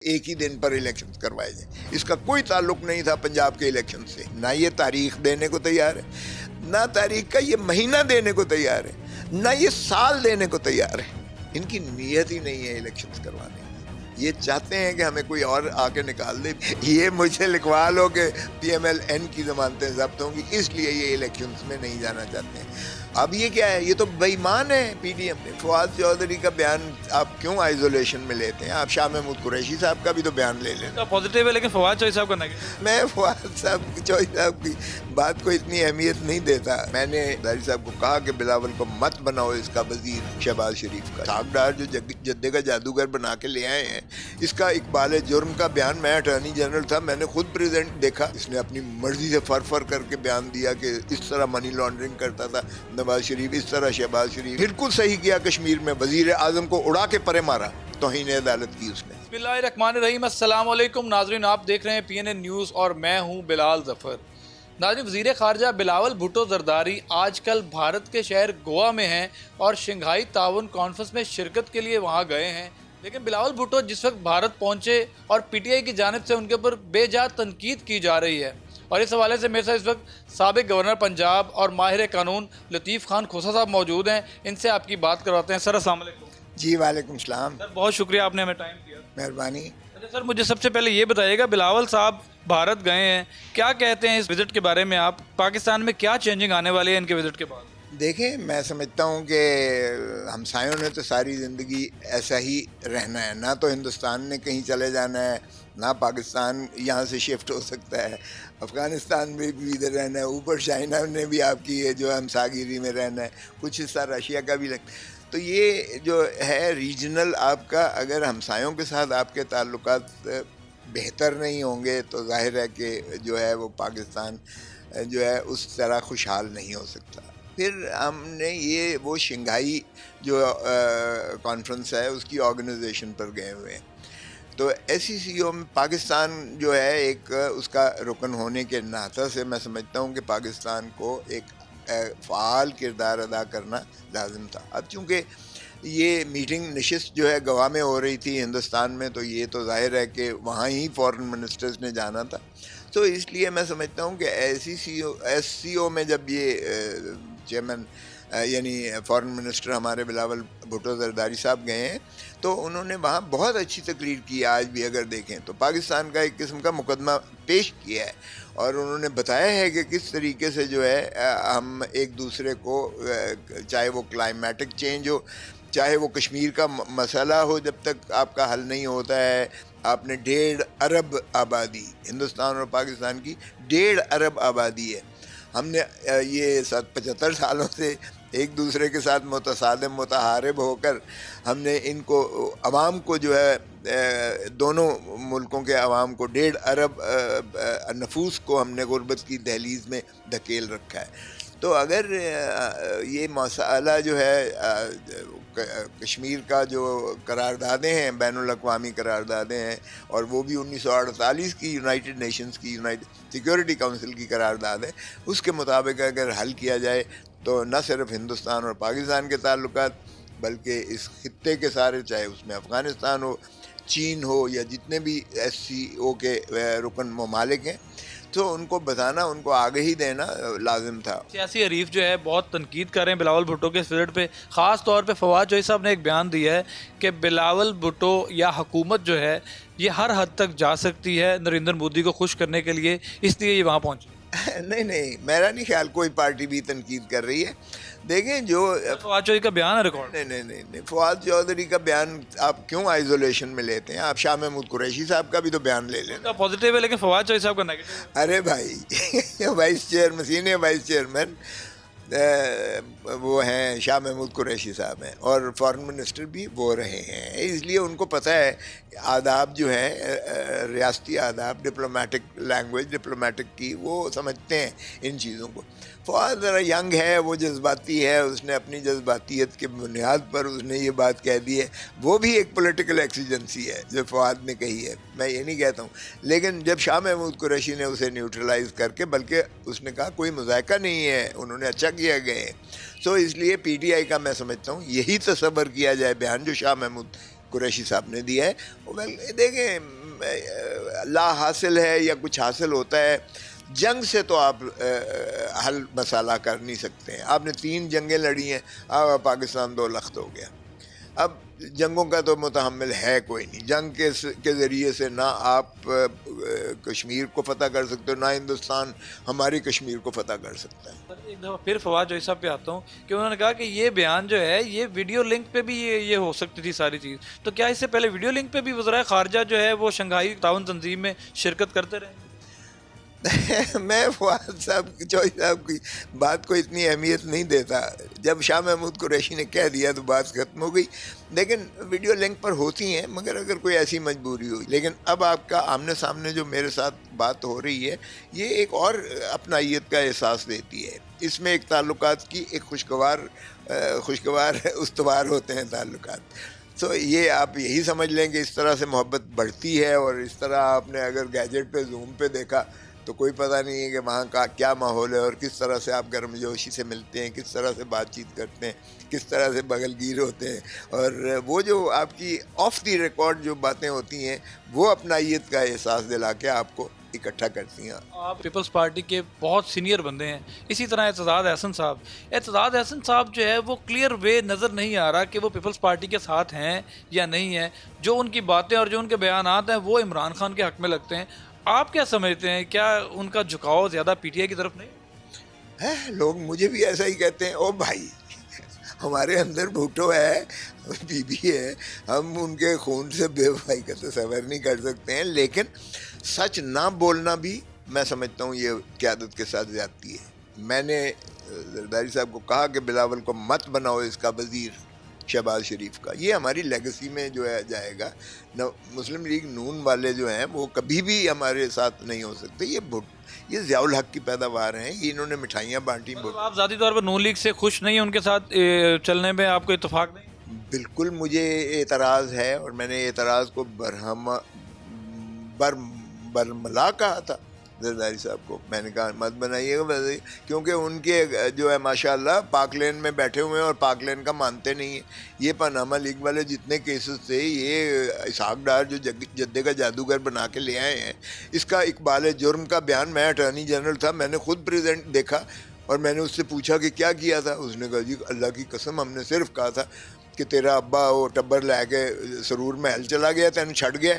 ایک ہی دن پر الیکشن کروائے جائیں، اس کا کوئی تعلق نہیں تھا پنجاب کے الیکشن سے. نہ یہ تاریخ دینے کو تیار ہے، نہ تاریخ کا یہ مہینہ دینے کو تیار ہے، نہ یہ سال دینے کو تیار ہے. ان کی نیت ہی نہیں ہے الیکشن کروانے کی. یہ چاہتے ہیں کہ ہمیں کوئی اور آ کے نکال دے. یہ مجھ سے لکھوا لو کہ پی ایم ایل این کی ضمانتیں ضبط ہوں گی، اس لیے یہ الیکشنز میں نہیں جانا چاہتے ہیں. اب یہ کیا ہے؟ یہ تو بے ایمان ہے پی ڈی ایم میں. فواد چودھری کا بیان آپ کیوں آئزولیشن میں لیتے ہیں؟ آپ شاہ محمود قریشی صاحب کا بھی تو بیان لے لیں. پازیٹیو ہے لیکن فواد چوہدری صاحب کا نہیں. میں فواد چودھری صاحب کی بات کو اتنی اہمیت نہیں دیتا. میں نے داری صاحب کو کہا کہ بلاول کو مت بناؤ اس کا وزیر شہباز شریف کا. ٹھاکڈار جو جدے کا جادوگر بنا کے لے آئے ہیں، اس کا اقبال جرم کا بیان، میں اٹارنی جنرل تھا، میں نے خود پریزنٹ دیکھا. اس نے اپنی مرضی سے فر کر کے بیان دیا کہ اس طرح منی لانڈرنگ کرتا تھا نواز شریف، اس طرح شہباز شریف. بالکل صحیح کیا کشمیر میں، وزیر اعظم کو اڑا کے پرے مارا، توہین عدالت کی اس نے. بسم اللہ الرحمن الرحیم. السلام علیکم ناظرین، آپ دیکھ رہے ہیں پی این این نیوز اور میں ہوں بلال ظفر. ناظرین، وزیر خارجہ بلاول بھٹو زرداری آج کل بھارت کے شہر گوا میں ہیں اور شنگھائی تعاون کانفرنس میں شرکت کے لیے وہاں گئے ہیں. لیکن بلاول بھٹو جس وقت بھارت پہنچے اور پی ٹی آئی کی جانب سے ان کے اوپر بے جا تنقید کی جا رہی ہے، اور اس حوالے سے میرے ساتھ اس وقت سابق گورنر پنجاب اور ماہر قانون لطیف خان کھوسا صاحب موجود ہیں. ان سے آپ کی بات کرواتے ہیں. سر السلام علیکم. جی وعلیکم السلام. سر بہت شکریہ، آپ نے ہمیں ٹائم دیا. مہربانی. اچھا سر، مجھے سب سے پہلے یہ بتائیے گا، بلاول صاحب بھارت گئے ہیں، کیا کہتے ہیں اس وزٹ کے بارے میں؟ آپ پاکستان میں کیا چینجنگ آنے والی ہے ان کے وزٹ کے بعد؟ دیکھیں، میں سمجھتا ہوں کہ ہمسایوں نے تو ساری زندگی ایسا ہی رہنا ہے. نہ تو ہندوستان نے کہیں چلے جانا ہے، نہ پاکستان یہاں سے شفٹ ہو سکتا ہے. افغانستان میں بھی ادھر رہنا ہے، اوپر چائنا نے بھی آپ کی ہے جو ہمساگیری میں رہنا ہے، کچھ حصہ رشیا کا بھی لگتا ہے. تو یہ جو ہے ریجنل آپ کا، اگر ہمسایوں کے ساتھ آپ کے تعلقات بہتر نہیں ہوں گے تو ظاہر ہے کہ جو ہے وہ پاکستان جو ہے اس طرح خوشحال نہیں ہو سکتا. پھر ہم نے وہ شنگھائی جو کانفرنس ہے اس کی آرگنائزیشن پر گئے ہوئے ہیں. تو ایس سی او میں پاکستان جو ہے ایک اس کا رکن ہونے کے ناطے سے میں سمجھتا ہوں کہ پاکستان کو ایک فعال کردار ادا کرنا لازم تھا. اب چونکہ یہ میٹنگ نشست جو ہے گوا میں ہو رہی تھی ہندوستان میں، تو یہ تو ظاہر ہے کہ وہاں ہی فورن منسٹرز نے جانا تھا. تو اس لیے میں سمجھتا ہوں کہ ایس سی او میں جب یہ چیئرمین یعنی فورن منسٹر ہمارے بلاول بھٹو زرداری صاحب گئے ہیں، تو انہوں نے وہاں بہت اچھی تقریر کی ہے. آج بھی اگر دیکھیں تو پاکستان کا ایک قسم کا مقدمہ پیش کیا ہے، اور انہوں نے بتایا ہے کہ کس طریقے سے جو ہے ہم ایک دوسرے کو، چاہے وہ کلائمیٹک چینج ہو، چاہے وہ کشمیر کا مسئلہ ہو، جب تک آپ کا حل نہیں ہوتا ہے. آپ نے 1.5 ارب آبادی، ہندوستان اور پاکستان کی 1.5 ارب آبادی ہے. ہم نے یہ 75 سالوں سے ایک دوسرے کے ساتھ متصادم متحارب ہو کر ہم نے ان کو، عوام کو جو ہے، دونوں ملکوں کے عوام کو 1.5 ارب نفوس کو ہم نے غربت کی دہلیز میں دھکیل رکھا ہے. تو اگر یہ مسئلہ جو ہے کشمیر کا، جو قراردادیں ہیں بین الاقوامی قراردادیں ہیں، اور وہ بھی 1948 کی یونائٹڈ نیشنز کی سیکیورٹی کونسل کی قرارداد ہے، اس کے مطابق اگر حل کیا جائے تو نہ صرف ہندوستان اور پاکستان کے تعلقات بلکہ اس خطے کے سارے، چاہے اس میں افغانستان ہو، چین ہو، یا جتنے بھی ایس سی او کے رکن ممالک ہیں، تو ان کو بتانا، ان کو آگہی دینا لازم تھا. سیاسی حریف جو ہے بہت تنقید کر رہے ہیں بلاول بھٹو کے اس وزٹ پہ. خاص طور پہ فواد چوہدری صاحب نے ایک بیان دیا ہے کہ بلاول بھٹو یا حکومت جو ہے یہ ہر حد تک جا سکتی ہے نریندر مودی کو خوش کرنے کے لیے، اس لیے یہ وہاں پہنچے. نہیں، میرا نہیں خیال کوئی پارٹی بھی تنقید کر رہی ہے. دیکھیں، جو فواد چوہدری کا بیان ہے ریکارڈ. نہیں، فواد چودھری کا بیان آپ کیوں آئزولیشن میں لیتے ہیں؟ آپ شاہ محمود قریشی صاحب کا بھی تو بیان لے لیں. پازیٹیو ہے لیکن فواد چوہدری صاحب کا نیگیٹو. ارے بھائی، vice chairman, senior vice chairman وہ ہیں شاہ محمود قریشی صاحب ہیں، اور فارن منسٹر بھی وہ رہے ہیں. اس لیے ان کو پتہ ہے آداب جو ہے، ریاستی آداب، ڈپلومیٹک لینگویج، ڈپلومیٹک کی، وہ سمجھتے ہیں ان چیزوں کو. فواد ذرا ینگ ہے، وہ جذباتی ہے، اس نے اپنی جذباتیت کے بنیاد پر اس نے یہ بات کہہ دی ہے. وہ بھی ایک پولیٹیکل ایکسیجنسی ہے جو فواد نے کہی ہے، میں یہ نہیں کہتا ہوں. لیکن جب شاہ محمود قریشی نے اسے نیوٹرلائز کر کے، بلکہ اس نے کہا کوئی مذائقہ نہیں ہے، انہوں نے اچھا کیا گئے. سو اس لیے پی ٹی آئی کا میں سمجھتا ہوں یہی تصور کیا جائے بیان جو شاہ محمود قریشی صاحب نے دیا ہے. ویل دیکھیں لا حاصل ہے یا کچھ حاصل ہوتا ہے, جنگ سے تو آپ حل مسئلہ کر نہیں سکتے ہیں. آپ نے 3 جنگیں لڑی ہیں, اب پاکستان 2 لخت ہو گیا. اب جنگوں کا تو متحمل ہے کوئی نہیں. جنگ کے ذریعے سے نہ آپ کشمیر کو فتح کر سکتے ہو, نہ ہندوستان ہماری کشمیر کو فتح کر سکتا ہے. ایک دفعہ پھر فواد جوئی صاحب پہ آتا ہوں کہ انہوں نے کہا کہ یہ بیان جو ہے یہ ویڈیو لنک پہ بھی یہ ہو سکتی تھی ساری چیز, تو کیا اس سے پہلے ویڈیو لنک پہ بھی وزرائے خارجہ جو ہے وہ شنگھائی تعاون تنظیم میں شرکت کرتے رہے؟ میں فواد صاحب جوئی صاحب کی بات کو اتنی اہمیت نہیں دیتا. جب شاہ محمود قریشی نے کہہ دیا تو بات ختم ہو گئی. لیکن ویڈیو لنک پر ہوتی ہیں, مگر اگر کوئی ایسی مجبوری ہوئی. لیکن اب آپ کا آمنے سامنے جو میرے ساتھ بات ہو رہی ہے یہ ایک اور اپنائیت کا احساس دیتی ہے. اس میں ایک تعلقات کی ایک خوشگوار استوار ہوتے ہیں تعلقات. تو یہ آپ یہی سمجھ لیں کہ اس طرح سے محبت بڑھتی ہے. اور اس طرح آپ نے اگر گیجٹ پہ زوم پہ دیکھا تو کوئی پتہ نہیں ہے کہ وہاں کا کیا ماحول ہے اور کس طرح سے آپ گرم جوشی سے ملتے ہیں, کس طرح سے بات چیت کرتے ہیں, کس طرح سے بغل گیر ہوتے ہیں. اور وہ جو آپ کی آف دی ریکارڈ جو باتیں ہوتی ہیں وہ اپنائیت کا احساس دلا کے آپ کو اکٹھا کرتی ہیں. آپ پیپلز پارٹی کے بہت سینئر بندے ہیں. اسی طرح اعتزاز احسن صاحب جو ہے وہ کلیئر وے نظر نہیں آ رہا کہ وہ پیپلز پارٹی کے ساتھ ہیں یا نہیں ہیں. جو ان کی باتیں اور جو ان کے بیانات ہیں وہ عمران خان کے حق میں لگتے ہیں. آپ کیا سمجھتے ہیں, کیا ان کا جھکاؤ زیادہ پی ٹی آئی کی طرف نہیں ہے؟ لوگ مجھے بھی ایسا ہی کہتے ہیں. او بھائی ہمارے اندر بھٹو ہے, بی بی ہے, ہم ان کے خون سے بے وفائی کا تصور نہیں کر سکتے ہیں. لیکن سچ نہ بولنا بھی میں سمجھتا ہوں یہ قیادت کے ساتھ زیادتی ہے. میں نے زرداری صاحب کو کہا کہ بلاول کو مت بناؤ اس کا وزیر شہباز شریف کا. یہ ہماری لیگسی میں جو ہے جائے گا. مسلم لیگ نون والے جو ہیں وہ کبھی بھی ہمارے ساتھ نہیں ہو سکتے. یہ ضیاء الحق کی پیداوار ہیں. یہ انہوں نے مٹھائیاں بانٹی. آپ ذاتی طور پر نون لیگ سے خوش نہیں ہیں, ان کے ساتھ چلنے میں آپ کو اتفاق نہیں؟ بالکل مجھے اعتراض ہے, اور میں نے اعتراض کو برملا کہا تھا زرداری صاحب کو. میں نے کہا مت بنائیے گا, کیونکہ ان کے جو ہے ماشاءاللہ پاک لین میں بیٹھے ہوئے ہیں اور پاک لین کا مانتے نہیں ہیں. یہ پاناما لیگ والے جتنے کیسز تھے, یہ اسحاق ڈار جو جدے کا جادوگر بنا کے لے آئے ہیں, اس کا اقبال جرم کا بیان, میں اٹارنی جنرل تھا, میں نے خود پریزنٹ دیکھا اور میں نے اس سے پوچھا کہ کیا کیا تھا. اس نے کہا جی اللہ کی قسم ہم نے صرف کہا تھا کہ تیرا ابا وہ ٹبر لے کے سرور محل چلا گیا, تینوں چھٹ گیا,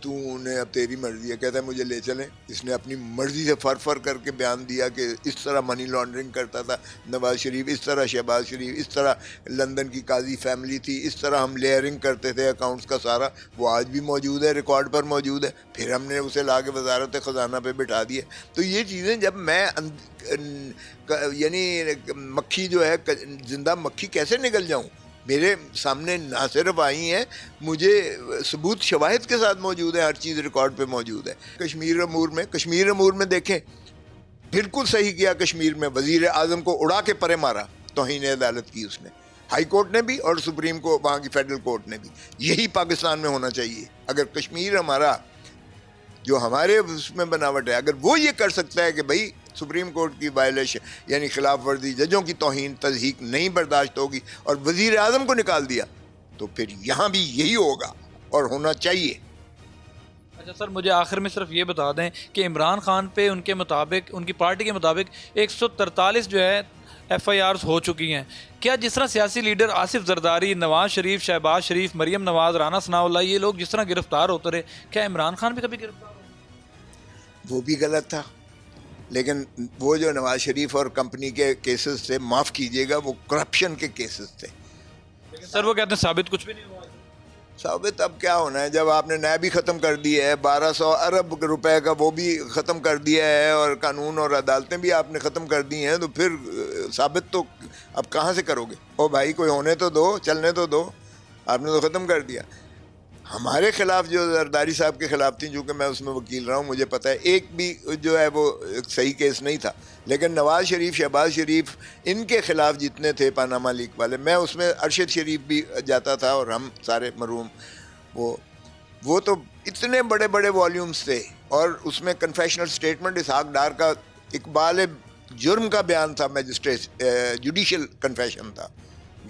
تو نے اب تیری مرضی ہے. کہتا ہے مجھے لے چلیں. اس نے اپنی مرضی سے فر کر کے بیان دیا کہ اس طرح منی لانڈرنگ کرتا تھا نواز شریف, اس طرح شہباز شریف, اس طرح لندن کی قاضی فیملی تھی, اس طرح ہم لیئرنگ کرتے تھے اکاؤنٹس کا سارا. وہ آج بھی موجود ہے, ریکارڈ پر موجود ہے. پھر ہم نے اسے لا کے وزارت خزانہ پہ بٹھا دیا. تو یہ چیزیں جب میں یعنی مکھی جو ہے زندہ مکھی کیسے نکل جاؤں, میرے سامنے نہ صرف آئی ہیں, مجھے ثبوت شواہد کے ساتھ موجود ہے, ہر چیز ریکارڈ پہ موجود ہے. کشمیر امور میں دیکھیں بالکل صحیح کیا. کشمیر میں وزیر اعظم کو اڑا کے پرے مارا, توہین عدالت کی اس نے, ہائی کورٹ نے بھی اور سپریم کو وہاں کی فیڈرل کورٹ نے بھی. یہی پاکستان میں ہونا چاہیے. اگر کشمیر ہمارا جو ہمارے اس میں بناوٹ ہے, اگر وہ یہ کر سکتا ہے کہ بھائی سپریم کورٹ کی وائلیشن یعنی خلاف ورزی, ججوں کی توہین تضحیک نہیں برداشت ہوگی, اور وزیر اعظم کو نکال دیا, تو پھر یہاں بھی یہی ہوگا اور ہونا چاہیے. اچھا سر, مجھے آخر میں صرف یہ بتا دیں کہ عمران خان پہ ان کے مطابق, ان کی پارٹی کے مطابق 143 جو ہے ایف آئی آرز ہو چکی ہیں. کیا جس طرح سیاسی لیڈر آصف زرداری, نواز شریف, شہباز شریف, مریم نواز, رانا ثناء اللہ, یہ لوگ جس طرح گرفتار ہوتے رہے, کیا عمران خان بھی کبھی گرفتار ہو؟ وہ بھی غلط تھا. لیکن وہ جو نواز شریف اور کمپنی کے کیسز تھے, معاف کیجیے گا, وہ کرپشن کے کیسز تھے. لیکن سر وہ کہتے ہیں ثابت کچھ بھی نہیں ہوا. ثابت اب کیا ہونا ہے جب آپ نے نیب بھی ختم کر دیا ہے, 1200 ارب روپے کا وہ بھی ختم کر دیا ہے, اور قانون اور عدالتیں بھی آپ نے ختم کر دی ہیں, تو پھر ثابت تو اب کہاں سے کرو گے؟ او بھائی کوئی ہونے تو دو, چلنے تو دو, آپ نے تو ختم کر دیا. ہمارے خلاف جو زرداری صاحب کے خلاف تھیں, چونکہ میں اس میں وکیل رہا ہوں, مجھے پتہ ہے ایک بھی جو ہے وہ صحیح کیس نہیں تھا. لیکن نواز شریف, شہباز شریف, ان کے خلاف جتنے تھے پاناما لیک والے, میں اس میں ارشد شریف بھی جاتا تھا اور ہم سارے مرحوم, وہ تو اتنے بڑے بڑے والیومز تھے, اور اس میں کنفیشنل سٹیٹمنٹ اسحاق ڈار کا اقبال جرم کا بیان تھا, میجسٹریٹ جوڈیشل کنفیشن تھا.